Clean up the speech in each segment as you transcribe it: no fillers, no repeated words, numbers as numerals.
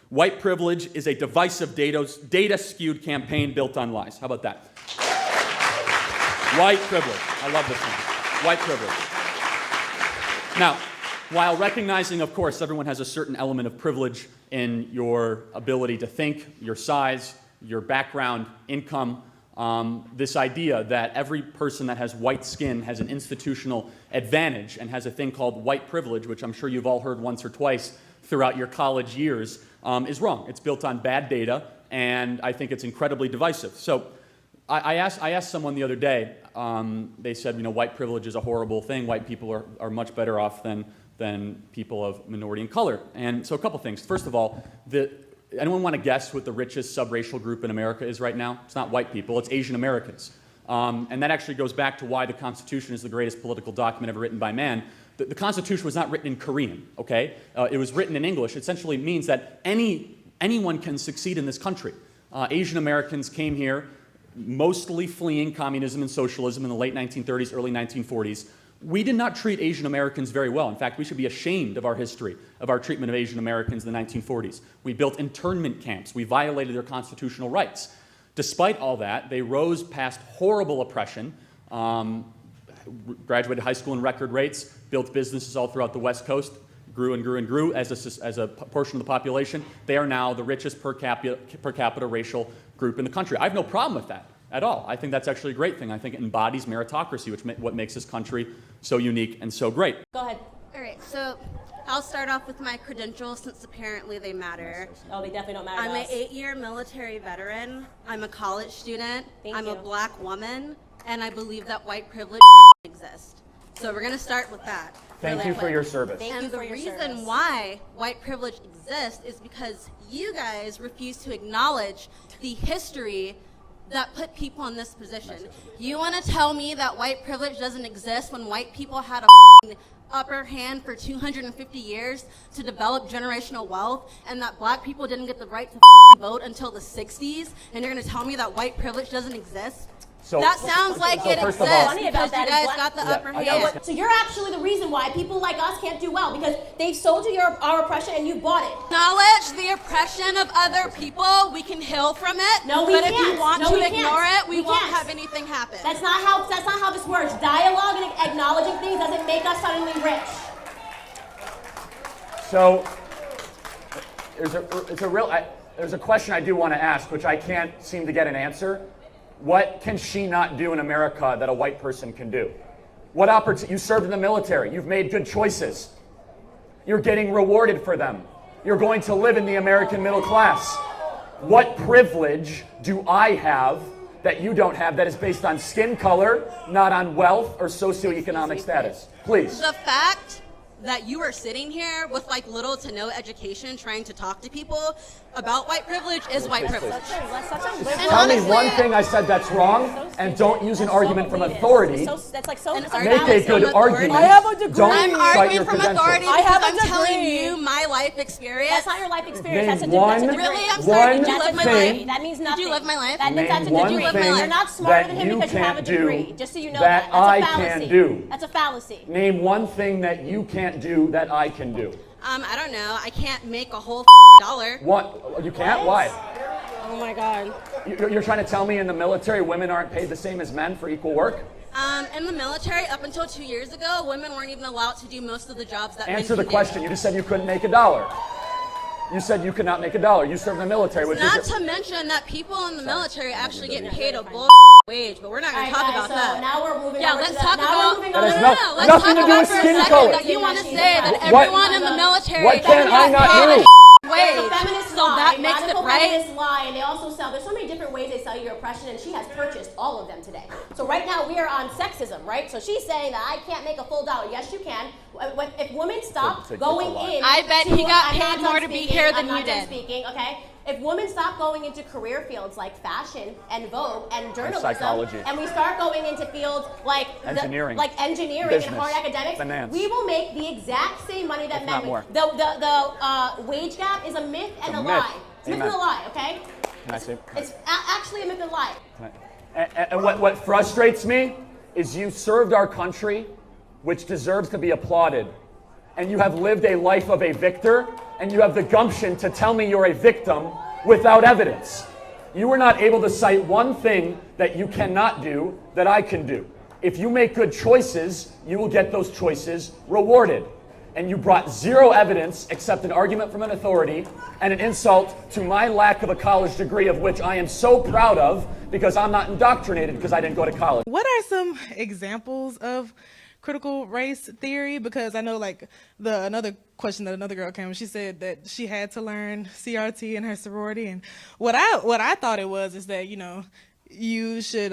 White privilege is a divisive, data-skewed campaign built on lies. How about that? White privilege. I love this one. White privilege. Now, while recognizing, of course, everyone has a certain element of privilege in your ability to think, your size, your background, income, this idea that every person that has white skin has an institutional advantage and has a thing called white privilege, which I'm sure you've all heard once or twice throughout your college years, is wrong. It's built on bad data, and I think it's incredibly divisive. So I asked someone the other day, they said, white privilege is a horrible thing. White people are much better off than people of minority and color. And so a couple things. First of all, anyone want to guess what the richest subracial group in America is right now? It's not white people, it's Asian Americans. And that actually goes back to why the Constitution is the greatest political document ever written by man. The Constitution was not written in Korean, okay? It was written in English. It essentially means that anyone can succeed in this country. Asian Americans came here mostly fleeing communism and socialism in the late 1930s, early 1940s. We did not treat Asian Americans very well. In fact, we should be ashamed of our history, of our treatment of Asian Americans in the 1940s. We built internment camps. We violated their constitutional rights. Despite all that, they rose past horrible oppression, graduated high school in record rates, built businesses all throughout the West Coast, grew and grew and grew as a portion of the population. They are now the richest per capita racial group in the country. I have no problem with that at all. I think that's actually a great thing. I think it embodies meritocracy, what makes this country so unique and so great. Go ahead. All right, so I'll start off with my credentials since apparently they matter. Oh, they definitely don't matter to I'm us. an 8-year military veteran. I'm a college student. I'm a black woman, and I believe that white privilege exists. So we're going to start with that. Thank you for your service. And the reason why white privilege exists is because you guys refuse to acknowledge the history that put people in this position. You want to tell me that white privilege doesn't exist when white people had a upper hand for 250 years to develop generational wealth, and that black people didn't get the right to vote until the 60s, and you're going to tell me that white privilege doesn't exist? So, that sounds like it exists because you guys got the upper hand. So you're actually the reason why people like us can't do well, because they've sold you our oppression and you bought it. Acknowledge the oppression of other people. We can heal from it. No, we but can't. But if you want to ignore it, we won't can't. have anything happen. That's not how this works. Dialogue and acknowledging things doesn't make us suddenly rich. So there's a question I do want to ask, which I can't seem to get an answer. What can she not do in America that a white person can do? What opportunity? You served in the military. You've made good choices. You're getting rewarded for them. You're going to live in the American middle class. What privilege do I have that you don't have that is based on skin color, not on wealth or socioeconomic status? Please. The fact that you are sitting here with like little to no education trying to talk to people about white privilege is white privilege. Tell me one thing I said that's wrong, and don't use an argument from authority. That's like so. Make a good argument. I have a degree. I'm Don't cite arguing your from credentials. authority I have because a I'm telling degree. you my life experience. That's not your life experience. Name That's a degree. Really? I'm sorry. Did you live my life? That means nothing. Did you live my life? That means that's a Name one degree. thing You're not smarter than that him you because you have a can't do degree. Just so you know that that. I That's a can fallacy. do. That's a fallacy. Name one thing that you can't do that I can do. I don't know. I can't make a whole dollar. What? You can't? Why? Oh my God. You're trying to tell me in the military women aren't paid the same as men for equal work? In the military, up until 2 years ago, women weren't even allowed to do most of the jobs that men Answer the can question. do. You just said you couldn't make $1. You said you could not make $1. You served in the military, which Not is to mention that people in the military actually get paid a bull wage, but we're not going to All talk right, about guys, that. so now we're moving Yeah, over let's to talk now about. we're moving That on has to no- the- Let's nothing talk to do about with for a skin second color. that you want to say that What- everyone in the military What can I not paid do? a There's a wage. feminist So lie, that makes it radical right. feminist lie, and they also sell. There's so many different ways they sell you your oppression, and she has purchased all of them today. So right now we are on sexism, right? So she's saying that I can't make a full $1. Yes, you can. If women stop going in, I bet to- he got I'm not paid done more to be speaking, here than I'm not you done did. Speaking, okay. If women stop going into career fields like fashion and Vogue and journalism, psychology. and we start going into fields like Engineering. engineering and hard Business. academics, Finance. we will make the exact same money that If men not make. more. The wage gap is a myth and a a myth. lie. It's a myth Amen. and a lie, okay? Can I say? It's actually a myth and a lie. And what frustrates me is you served our country, which deserves to be applauded, and you have lived a life of a victor, and you have the gumption to tell me you're a victim without evidence. You were not able to cite one thing that you cannot do that I can do. If you make good choices, you will get those choices rewarded. And you brought zero evidence except an argument from an authority and an insult to my lack of a college degree, of which I am so proud of because I'm not indoctrinated because I didn't go to college. What are some examples of critical race theory? Because I know, like, another question that another girl came, she said that she had to learn CRT in her sorority, and what I thought it was is that, you know, you should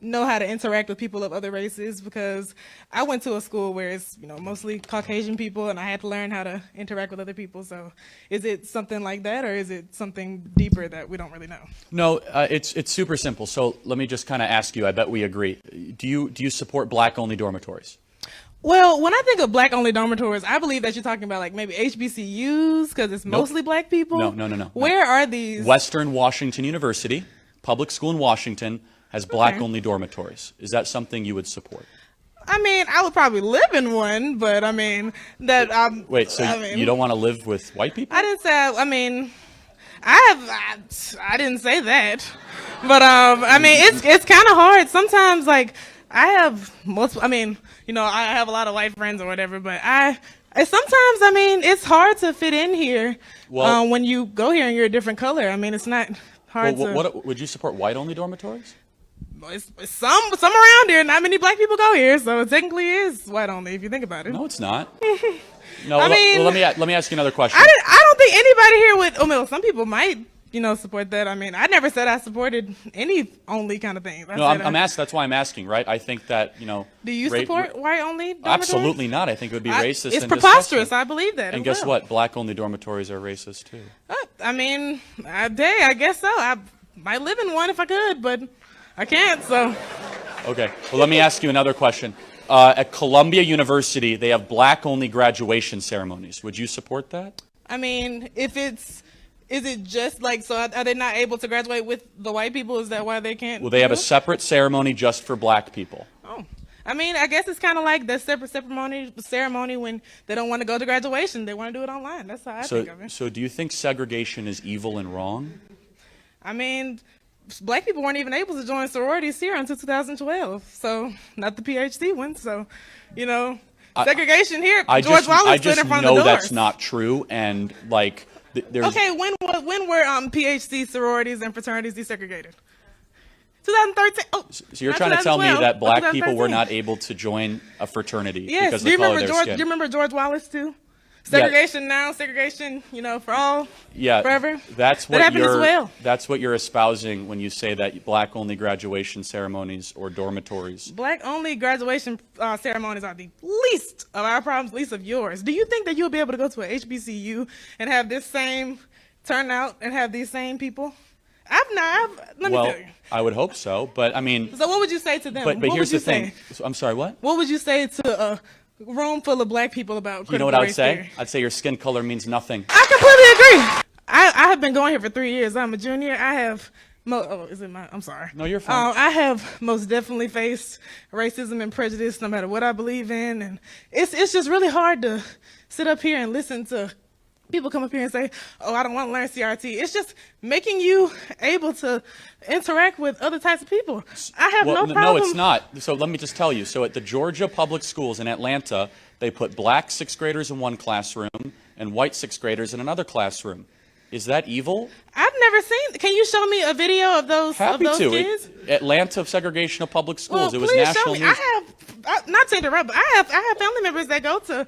know how to interact with people of other races, because I went to a school where it's, you know, mostly Caucasian people, and I had to learn how to interact with other people. So is it something like that, or is it something deeper that we don't really know? No, it's super simple. So let me just kind of ask you, I bet we agree. Do you support black-only dormitories? Well, when I think of black-only dormitories, I believe that you're talking about, like, maybe HBCUs, because it's mostly black people. No. Where are these? Western Washington University, public school in Washington, has black-only dormitories. Is that something you would support? I mean, I would probably live in one, but I mean, that Wait, so you don't want to live with white people? I didn't say, I mean, I didn't say that. But I mean, it's kind of hard. Sometimes, like, I have multiple, I mean, you know, I have a lot of white friends or whatever, but sometimes, I mean, it's hard to fit in here when you go here and you're a different color. I mean, it's not hard to. What, would you support white-only dormitories? It's some around here. Not many black people go here, so it technically is white only if you think about it. No, it's not. No, I mean, well, let me ask you another question. I don't think anybody here would. Oh, well, some people might, you know, support that. I mean, I never said I supported any only kind of thing. That's why I'm asking, right? I think that, you know. Do you support white only dormitories? Absolutely not. I think it would be racist. It's preposterous. I believe that. And guess what? Black only dormitories are racist too. I mean, I guess so. I might live in one if I could, but I can't, so. Okay, well, let me ask you another question. At Columbia University, they have black-only graduation ceremonies. Would you support that? I mean, is it just like, so are they not able to graduate with the white people? Is that why they can't? Well, they have a separate ceremony just for black people. Oh. I mean, I guess it's kind of like the separate ceremony when they don't want to go to graduation. They want to do it online. That's how I think of it. So do you think segregation is evil and wrong? I mean, black people weren't even able to join sororities here until 2012, so not the PhD one. So, you know, segregation here. George Wallace put it in front of the doors. I just know that's not true, and like there's. Okay, when were PhD sororities and fraternities desegregated? 2013. Oh, so you're trying to tell me that black people were not able to join a fraternity because of the color of their skin? Do you remember George Wallace too? Segregation now, segregation, you know, for all, forever. That's what that happened as well. That's what you're espousing when you say that black-only graduation ceremonies or dormitories. Black-only graduation ceremonies are the least of our problems, least of yours. Do you think that you'll be able to go to a HBCU and have this same turnout and have these same people? Let me tell you. I would hope so, but I mean. So what would you say to them? But here's the thing. I'm sorry, what? What would you say to a room full of black people about critical race theory? You know what I would say? I'd say your skin color means nothing. I completely agree. I have been going here for 3 years. I'm a junior. I have, I'm sorry. No, you're fine. I have most definitely faced racism and prejudice no matter what I believe in. And it's just really hard to sit up here and listen to people come up here and say, oh, I don't want to learn CRT. It's just making you able to interact with other types of people. I have no problem. No, it's not. So let me just tell you. So at the Georgia public schools in Atlanta, they put black sixth graders in one classroom and white sixth graders in another classroom. Is that evil? I've never seen. Can you show me a video of those kids? Atlanta segregation of public schools. Well, it was national news. I have, not to interrupt, but I have family members that go to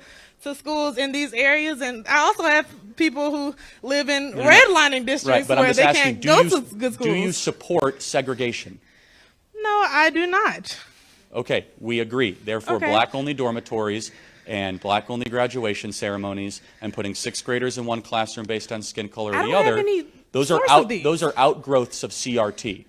schools in these areas, and I also have people who live in redlining districts where they can't go to good schools. Do you support segregation? No, I do not. Okay, we agree. Therefore, black-only dormitories and black-only graduation ceremonies and putting sixth graders in one classroom based on skin color or the other, those are outgrowths of CRT.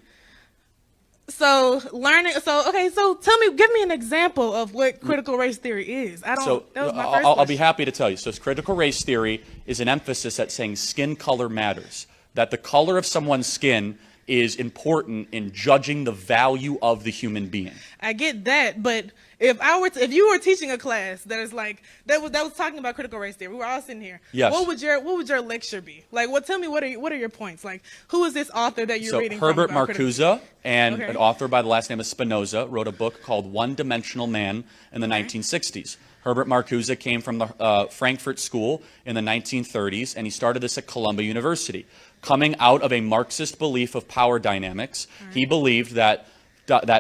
So so tell me, give me an example of what critical race theory is. That was my first question. I'll be happy to tell you. So critical race theory is an emphasis at saying skin color matters, that the color of someone's skin is important in judging the value of the human being. I get that, but If you were teaching a class that is like that was talking about critical race theory, we were all sitting here. Yes. What would your lecture be? Like, tell me what are your points? Like, who is this author that you're reading from? Herbert Marcuse, and Okay. an author by the last name of Spinoza, wrote a book called One-Dimensional Man in the 1960s. Herbert Marcuse came from the Frankfurt School in the 1930s, and he started this at Columbia University. Coming out of a Marxist belief of power dynamics, he believed that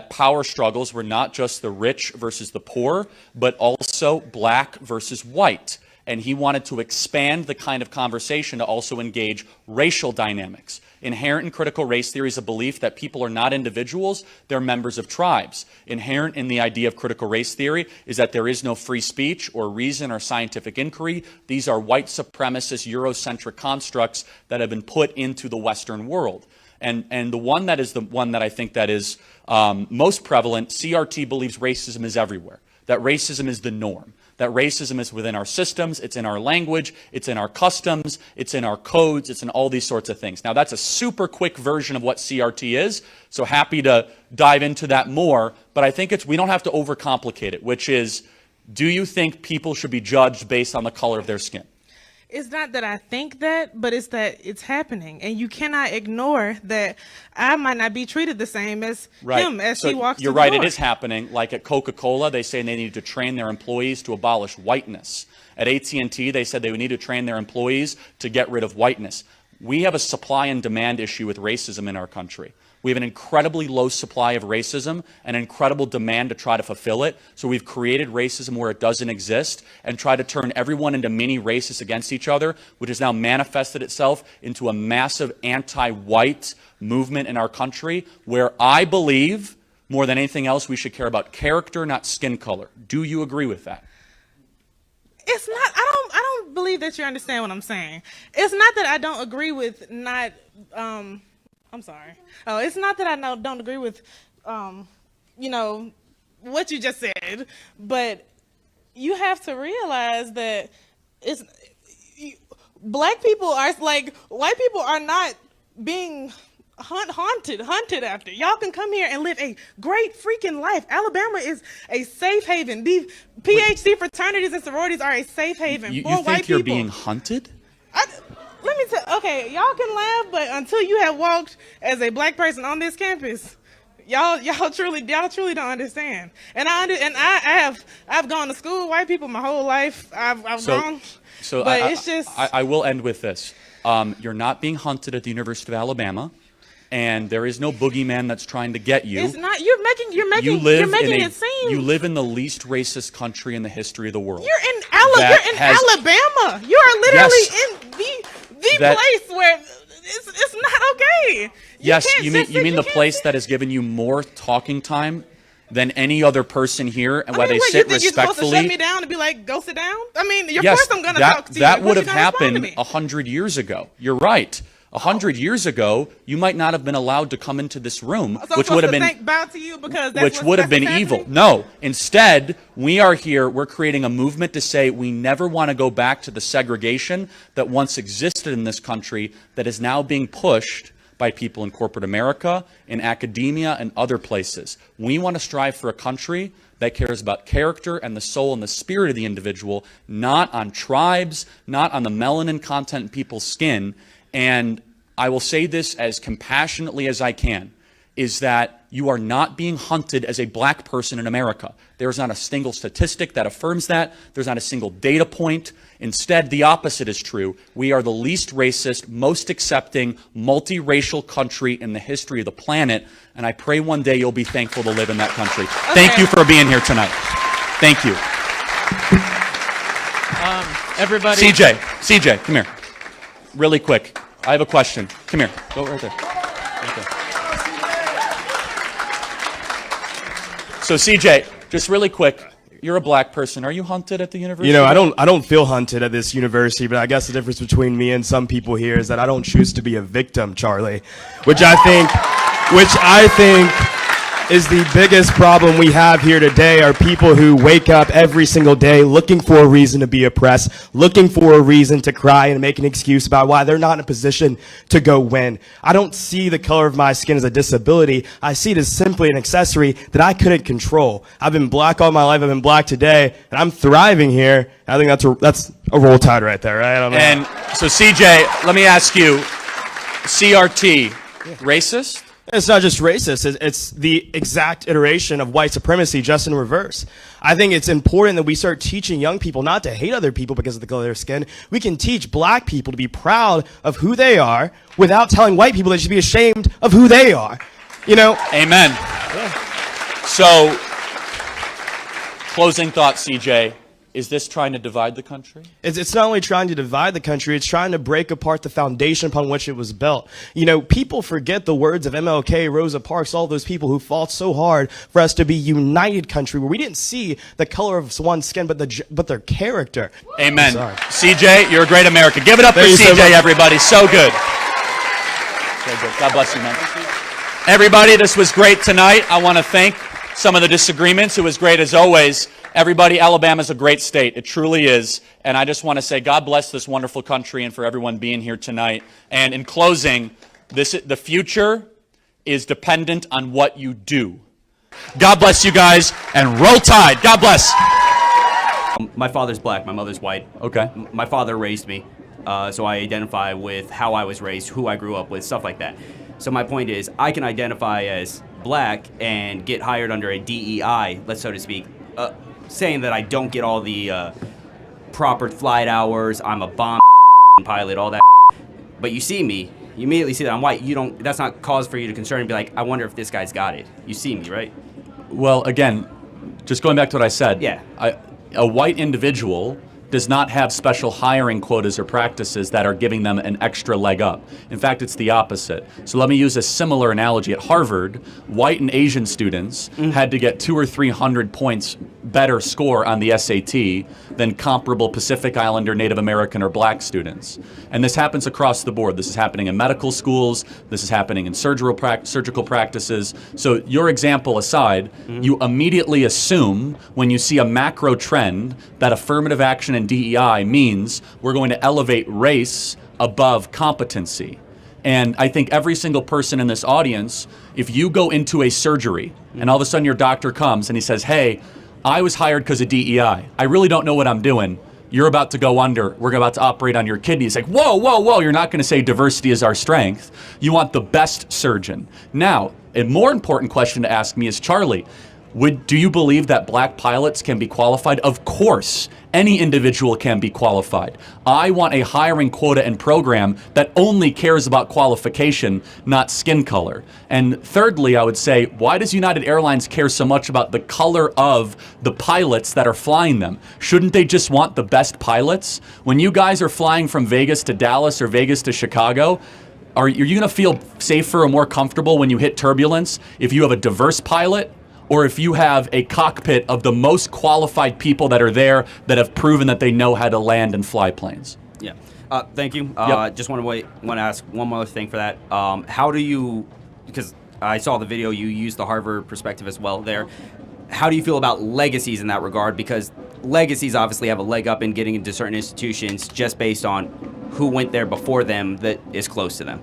power struggles were not just the rich versus the poor, but also black versus white. And he wanted to expand the kind of conversation to also engage racial dynamics. Inherent in critical race theory is a belief that people are not individuals, they're members of tribes. Inherent in the idea of critical race theory is that there is no free speech or reason or scientific inquiry. These are white supremacist, Eurocentric constructs that have been put into the Western world. And the one that I think that is most prevalent, CRT believes racism is everywhere, that racism is the norm, that racism is within our systems, it's in our language, it's in our customs, it's in our codes, it's in all these sorts of things. Now, that's a super quick version of what CRT is, so happy to dive into that more, but I think we don't have to overcomplicate it, which is, do you think people should be judged based on the color of their skin? It's not that I think that, but it's that it's happening. And you cannot ignore that I might not be treated the same as him as he walks You're through the right, door. it is happening. Like at Coca-Cola, they say they need to train their employees to abolish whiteness. At AT&T, they said they would need to train their employees to get rid of whiteness. We have a supply and demand issue with racism in our country. We have an incredibly low supply of racism and an incredible demand to try to fulfill it. So we've created racism where it doesn't exist and try to turn everyone into mini racists against each other, which has now manifested itself into a massive anti-white movement in our country where I believe, more than anything else, we should care about character, not skin color. Do you agree with that? It's not, I don't believe that you understand what I'm saying. It's not that I don't agree with not, I'm sorry. Oh, it's not that I don't agree with, you know, what you just said, but you have to realize that black people are like, white people are not being hunted after. Y'all can come here and live a great freaking life. Alabama is a safe haven. The PhD fraternities and sororities are a safe haven for white people. You think you're being hunted? Let me tell. Okay, y'all can laugh, but until you have walked as a black person on this campus, y'all truly don't understand. And I've gone to school with white people my whole life. I've gone. So but it's just. I will end with this. You're not being hunted at the University of Alabama, and there is no boogeyman that's trying to get you. It's not. You're making it seem. You live in the least racist country in the history of the world. You're in Alabama. You are literally in the place where it's not okay. You mean the place that has given you more talking time than any other person here, and where they sit respectfully. You're supposed to shut me down and be like, go sit down? I mean, of course I'm going to talk to you. That would have happened 100 years ago. You're right. 100 years ago, you might not have been allowed to come into this room, which would have been evil. No, instead, we are here. We're creating a movement to say we never want to go back to the segregation that once existed in this country that is now being pushed by people in corporate America, in academia, and other places. We want to strive for a country that cares about character and the soul and the spirit of the individual, not on tribes, not on the melanin content in people's skin. And I will say this as compassionately as I can, is that you are not being hunted as a black person in America. There's not a single statistic that affirms that. There's not a single data point. Instead, the opposite is true. We are the least racist, most accepting, multiracial country in the history of the planet, and I pray one day you'll be thankful to live in that country. Okay. Thank you for being here tonight. Thank you. Everybody. CJ, come here. Really quick. I have a question. Come here. Go right there. Right there. So CJ, just really quick, you're a black person. Are you hunted at the university? You know, I don't feel hunted at this university, but I guess the difference between me and some people here is that I don't choose to be a victim, Charlie, which I think is the biggest problem we have here today are people who wake up every single day looking for a reason to be oppressed, looking for a reason to cry and make an excuse about why they're not in a position to go win. I don't see the color of my skin as a disability. I see it as simply an accessory that I couldn't control. I've been black all my life. I've been black today, and I'm thriving here. I think that's a roll tide right there, right? I don't know. And so, CJ, let me ask you, CRT, racist? It's not just racist, it's the exact iteration of white supremacy, just in reverse. I think it's important that we start teaching young people not to hate other people because of the color of their skin. We can teach black people to be proud of who they are without telling white people they should be ashamed of who they are. You know? Amen. So, closing thought, CJ. Is this trying to divide the country? It's not only trying to divide the country, it's trying to break apart the foundation upon which it was built. You know, people forget the words of MLK, Rosa Parks, all those people who fought so hard for us to be a united country where we didn't see the color of one's skin, but their character. Amen. CJ, you're a great American. Give it up for CJ, everybody. So good. So good. God bless you, man. Everybody, this was great tonight. I want to thank some of the disagreements. It was great as always. Everybody, Alabama's a great state. It truly is. And I just want to say God bless this wonderful country and for everyone being here tonight. And in closing, the future is dependent on what you do. God bless you guys, and roll tide. God bless. My father's black, my mother's white. Okay. My father raised me, so I identify with how I was raised, who I grew up with, stuff like that. So my point is, I can identify as black and get hired under a DEI, let's so to speak, saying that I don't get all the proper flight hours, I'm a bomb pilot, all that. But you see me, you immediately see that I'm white. That's not cause for you to concern and be like, I wonder if this guy's got it. You see me, right? Well, again, just going back to what I said. Yeah. A white individual does not have special hiring quotas or practices that are giving them an extra leg up. In fact, it's the opposite. So let me use a similar analogy. At Harvard, white and Asian students had to get 200 or 300 points better score on the SAT than comparable Pacific Islander, Native American, or black students. And this happens across the board. This is happening in medical schools. This is happening in surgical practices. So your example aside, you immediately assume when you see a macro trend that affirmative action and DEI means we're going to elevate race above competency. And I think every single person in this audience, if you go into a surgery and all of a sudden your doctor comes and he says, hey, I was hired because of DEI. I really don't know what I'm doing. You're about to go under. We're about to operate on your kidney. It's like, whoa, whoa, whoa. You're not going to say diversity is our strength. You want the best surgeon. Now, a more important question to ask me is, Charlie, do you believe that black pilots can be qualified? Of course, any individual can be qualified. I want a hiring quota and program that only cares about qualification, not skin color. And thirdly, I would say, why does United Airlines care so much about the color of the pilots that are flying them? Shouldn't they just want the best pilots? When you guys are flying from Vegas to Dallas or Vegas to Chicago, are you going to feel safer or more comfortable when you hit turbulence if you have a diverse pilot, or if you have a cockpit of the most qualified people that are there that have proven that they know how to land and fly planes? Yeah. Thank you. Yep. Just want to ask one more thing for that. How do you, because I saw the video, you used the Harvard perspective as well there. How do you feel about legacies in that regard? Because legacies obviously have a leg up in getting into certain institutions just based on who went there before them that is close to them.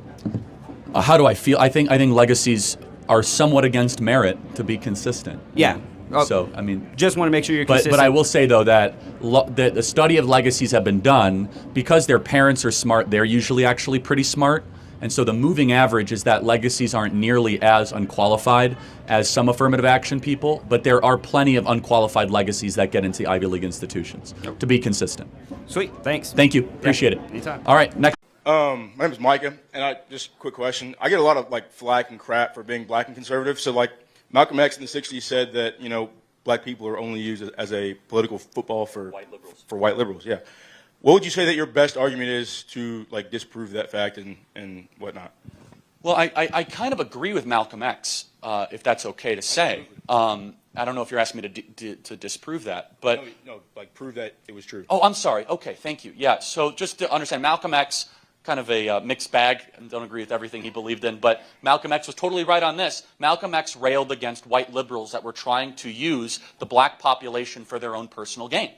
How do I feel? I think legacies are somewhat against merit, to be consistent. Yeah. So, I mean, just want to make sure you're consistent. But I will say, though, that the study of legacies have been done because their parents are smart. They're usually actually pretty smart. And so the moving average is that legacies aren't nearly as unqualified as some affirmative action people, but there are plenty of unqualified legacies that get into Ivy League institutions, to be consistent. Sweet. Thanks. Thank you. Appreciate it. Anytime. All right, next. My name is Micah, and just quick question. I get a lot of flack and crap for being black and conservative. So Malcolm X in the '60s said that black people are only used as a political football for white liberals. For white liberals, yeah. What would you say that your best argument is to disprove that fact and whatnot? Well, I kind of agree with Malcolm X, if that's okay to say. I don't know if you're asking me to disprove that, but no, prove that it was true. Oh, I'm sorry. Okay, thank you. Yeah. So just to understand, Malcolm X kind of a mixed bag and don't agree with everything he believed in, but Malcolm X was totally right on this. Malcolm X railed against white liberals that were trying to use the black population for their own personal gain.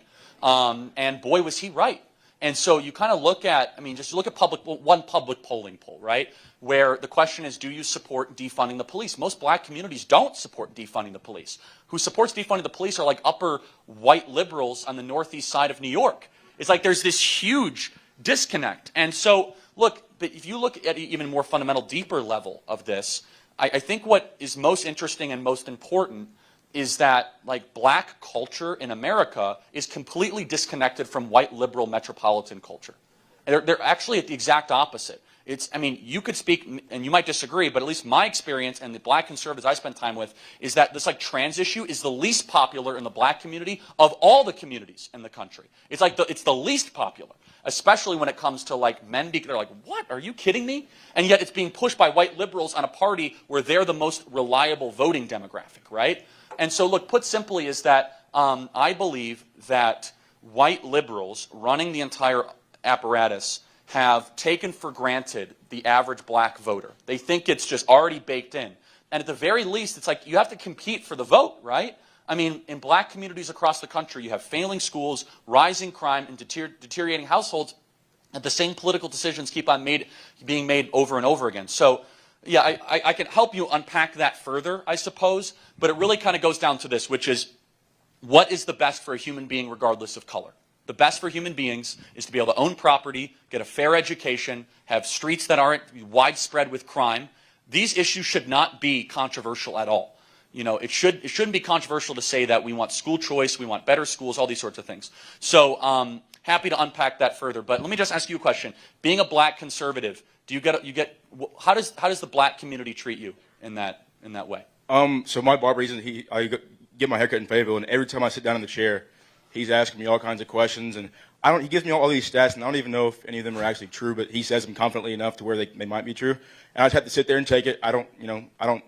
And boy, was he right. And so you kind of look at, I mean, just look at one public polling poll, right? Where the question is, do you support defunding the police? Most black communities don't support defunding the police. Who supports defunding the police are like upper white liberals on the northeast side of New York. It's like there's this huge disconnect. And so, look, but if you look at an even more fundamental, deeper level of this, I think what is most interesting and most important is that like black culture in America is completely disconnected from white liberal metropolitan culture. They're actually at the exact opposite. It's, I mean, you could speak, and you might disagree, but at least my experience and the black conservatives I spend time with is that this like trans issue is the least popular in the black community of all the communities in the country. It's like it's the least popular, especially when it comes to like men. They're like, what? Are you kidding me? And yet it's being pushed by white liberals on a party where they're the most reliable voting demographic, right? And so, look, put simply is that I believe that white liberals running the entire apparatus have taken for granted the average black voter. They think it's just already baked in. And at the very least, it's like you have to compete for the vote, right? I mean, in black communities across the country, you have failing schools, rising crime, and deteriorating households, and the same political decisions keep on being made over and over again. So, yeah, I can help you unpack that further, I suppose, but it really kind of goes down to this, which is, what is the best for a human being regardless of color? The best for human beings is to be able to own property, get a fair education, have streets that aren't widespread with crime. These issues should not be controversial at all. You know, it shouldn't be controversial to say that we want school choice, we want better schools, all these sorts of things. So, happy to unpack that further, but let me just ask you a question. Being a black conservative, how does the black community treat you in that way? So my barber, I get my haircut in Fayetteville, and every time I sit down in the chair, he's asking me all kinds of questions, and he gives me all these stats, and I don't even know if any of them are actually true, but he says them confidently enough to where they might be true. And I just have to sit there and take it. I don't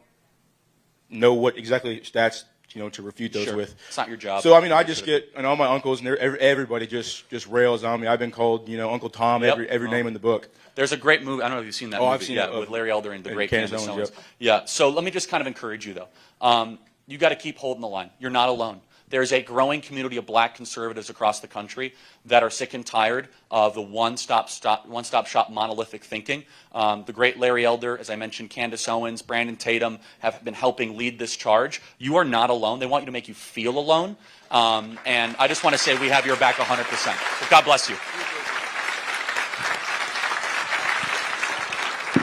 know what exactly stats, to refute those with. It's not your job. So, I mean, I just get, and all my uncles and everybody just rails on me. I've been called, Uncle Tom, every name in the book. There's a great movie. I don't know if you've seen that movie. I've seen it. With Larry Elder and the great Candace Candace Owens. Owens, Yeah. So let me just kind of encourage you, though. You got to keep holding the line. You're not alone. There's a growing community of black conservatives across the country that are sick and tired of the one-stop shop monolithic thinking. The great Larry Elder, as I mentioned, Candace Owens, Brandon Tatum have been helping lead this charge. You are not alone. They want you to make you feel alone. And I just want to say we have your back 100%. So God bless you.